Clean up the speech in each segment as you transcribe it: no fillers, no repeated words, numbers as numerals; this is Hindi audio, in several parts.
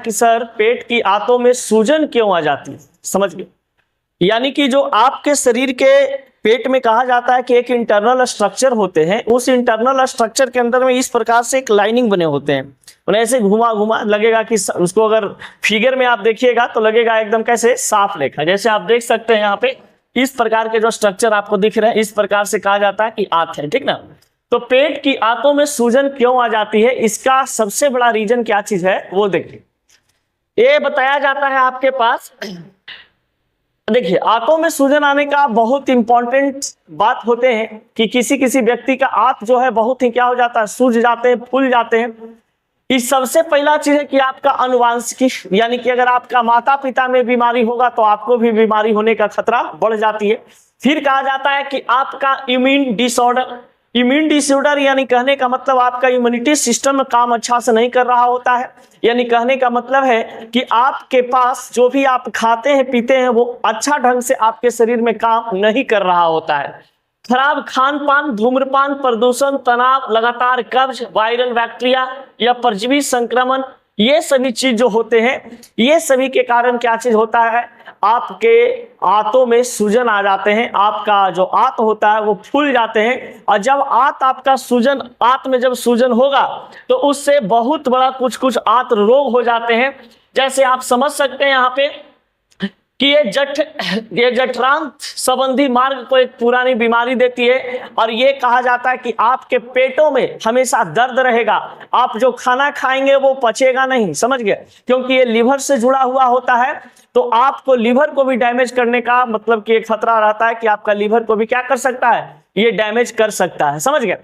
कि सर पेट की आंतों में सूजन क्यों आ जाती है। समझ गए, यानी कि जो आपके शरीर के पेट में कहा जाता है कि एक इंटरनल स्ट्रक्चर होते हैं, उस इंटरनल स्ट्रक्चर के अंदर में इस प्रकार से एक लाइनिंग बने होते हैं, उन्हें ऐसे घुमा घुमा लगेगा कि उसको अगर फिगर में आप देखिएगा तो लगेगा एकदम कैसे साफ लेखा। जैसे आप देख सकते हैं यहाँ पे इस प्रकार के जो स्ट्रक्चर आपको दिख रहे हैं, इस प्रकार से कहा जाता है कि आंत है, ठीक ना। तो पेट की आंतों में सूजन क्यों आ जाती है, इसका सबसे बड़ा रीजन क्या चीज है वो देखिए। ये बताया जाता है आपके पास, देखिए आंतों में सूजन आने का बहुत इंपॉर्टेंट बात होते हैं कि किसी किसी व्यक्ति का आंत जो है बहुत ही क्या हो जाता है, सूज जाते हैं, फूल जाते हैं। इस सबसे पहला चीज है कि आपका अनुवांशिक, यानी कि अगर आपका माता पिता में बीमारी होगा तो आपको भी बीमारी होने का खतरा बढ़ जाती है। फिर कहा जाता है कि आपका इम्यून डिसऑर्डर, यानी कहने का मतलब आपका इम्यूनिटी सिस्टम में काम अच्छा से नहीं कर रहा होता है। यानी कहने का मतलब है कि आपके पास जो भी आप खाते हैं पीते हैं वो अच्छा ढंग से आपके शरीर में काम नहीं कर रहा होता है। खराब खान पान, धूम्रपान, प्रदूषण, तनाव, लगातार कब्ज, वायरल बैक्टीरिया या परजीवी संक्रमण, ये सभी चीज जो होते हैं, ये सभी के कारण क्या चीज होता है, आपके आंतों में सूजन आ जाते हैं। आपका जो आंत होता है वो फूल जाते हैं, और जब आंत में जब सूजन होगा तो उससे बहुत बड़ा कुछ आंत रोग हो जाते हैं। जैसे आप समझ सकते हैं यहाँ पे कि ये जठरांत संबंधी मार्ग को एक पुरानी बीमारी देती है, और ये कहा जाता है कि आपके पेटों में हमेशा दर्द रहेगा। आप जो खाना खाएंगे वो पचेगा नहीं, समझ गए, क्योंकि ये लिवर से जुड़ा हुआ होता है। तो आपको लिवर को भी डैमेज करने का मतलब कि एक खतरा रहता है कि आपका लिवर को भी क्या कर सकता है, ये डैमेज कर सकता है, समझ गए।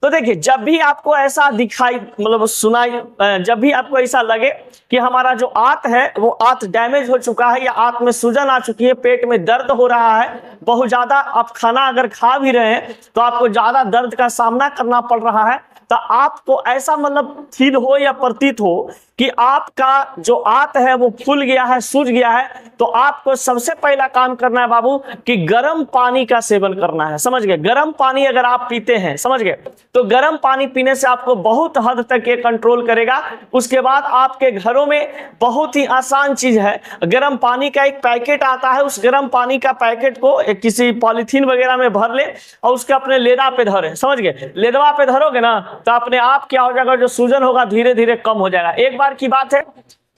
तो देखिए जब भी आपको ऐसा दिखाई मतलब सुनाई, जब भी आपको ऐसा लगे कि हमारा जो आंत है वो आंत डैमेज हो चुका है या आंत में सूजन आ चुकी है, पेट में दर्द हो रहा है, बहुत ज्यादा आप खाना अगर खा भी रहे हैं तो आपको ज्यादा दर्द का सामना करना पड़ रहा है, तो आपको ऐसा मतलब फील हो या प्रतीत हो कि आपका जो आंत है वो फूल गया है, सूज गया है, तो आपको सबसे पहला काम करना है बाबू कि गर्म पानी का सेवन करना है, समझ गए। गर्म पानी अगर आप पीते हैं, समझ गए, तो गर्म पानी पीने से आपको बहुत हद तक ये कंट्रोल करेगा। उसके बाद आपके घरों में बहुत ही आसान चीज है, गर्म पानी का एक पैकेट आता है, उस गर्म पानी का पैकेट को किसी पॉलिथीन वगैरह में भर ले और उसके अपने लेदा पे धरे, समझ गए। लेदवा पे धरोगे ना तो अपने आप क्या हो जाएगा, जो सूजन होगा धीरे धीरे कम हो जाएगा। एक बार की बात है,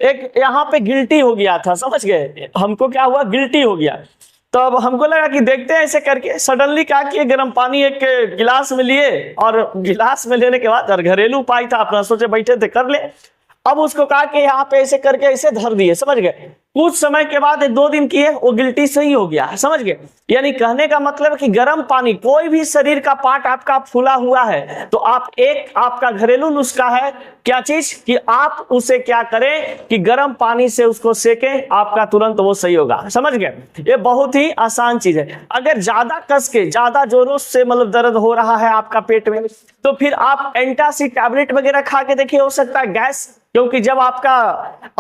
एक यहाँ पे गिल्टी हो गया था, समझ गए, हमको क्या हुआ, गिल्टी हो गया। तो अब हमको लगा कि देखते हैं ऐसे करके, सडनली कहा कि गर्म पानी एक गिलास में लिए, और गिलास में लेने के बाद घरेलू उपाय था अपना, सोचे बैठे थे कर ले। अब उसको कहा कि यहाँ पे ऐसे करके ऐसे धर दिए, समझ गए। कुछ समय के बाद 2 दिन किए, वो गिल्टी सही हो गया, समझ गए। यानी कहने का मतलब कि गर्म पानी, कोई भी शरीर का पार्ट आपका फूला हुआ है तो आपका घरेलू नुस्खा है, क्या चीज, कि आप उसे क्या करें कि गर्म पानी से उसको सेकें, आपका तुरंत वो सही होगा, समझ गए। ये बहुत ही आसान चीज है। अगर ज्यादा कस के, ज्यादा जोरों से मतलब दर्द हो रहा है आपका पेट में, तो फिर आप एंटासिड टैबलेट वगैरह खा के देखिए, हो सकता है गैस, क्योंकि जब आपका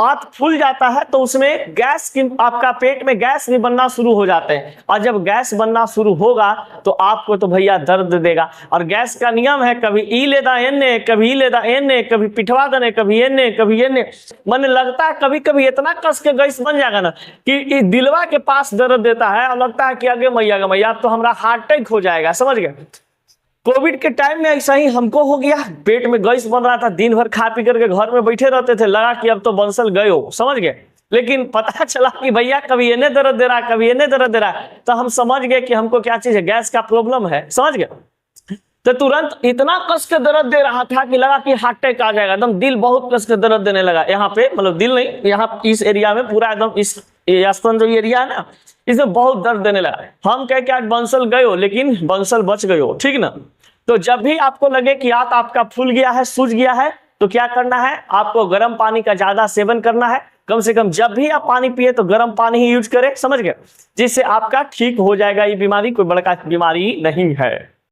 आंत फूल जाता है तो उसमें गैस की, आपका पेट में गैस भी बनना शुरू हो जाते हैं, और जब गैस बनना शुरू होगा तो आपको तो भैया दर्द देगा। और गैस का नियम है, कभी ई लेदा एने, कभी ई लेदा एने, कभी पिठवा दने, कभी एने, कभी एने। मन लगता है कभी कभी इतना कस के गैस बन जाएगा ना कि दिलवा के पास दर्द देता है, और लगता है कि आगे मैया अब तो हमारा हार्ट अटैक हो जाएगा, समझ गए। कोविड के टाइम में ऐसा ही हमको हो गया, पेट में गैस बन रहा था, दिन भर खा पी करके घर में बैठे रहते थे, लगा कि अब तो बंसल गए हो, समझ गए। लेकिन पता चला कि भैया कभी इन्हें दर्द दे रहा है, कभी इन्हें दर्द दे रहा है, तो हम समझ गए कि हमको क्या चीज है, गैस का प्रॉब्लम है, समझ गए। तो तुरंत इतना कस के दर्द दे रहा था कि लगा कि हार्ट अटैक आ जाएगा, एकदम दिल बहुत कस के दर्द देने लगा। यहाँ पे मतलब दिल नहीं, यहाँ इस एरिया में पूरा एकदम इस स्तन जो एरिया है ना, इसमें बहुत दर्द देने लगा। हम कह के आज बंसल गए हो, लेकिन बंसल बच गए हो, ठीक ना। तो जब भी आपको लगे कि आंत आपका फूल गया है, सूज गया है, तो क्या करना है, आपको गर्म पानी का ज्यादा सेवन करना है। कम से कम जब भी आप पानी पिए तो गर्म पानी ही यूज करें, समझ गए, जिससे आपका ठीक हो जाएगा। ये बीमारी कोई बड़का बीमारी नहीं है।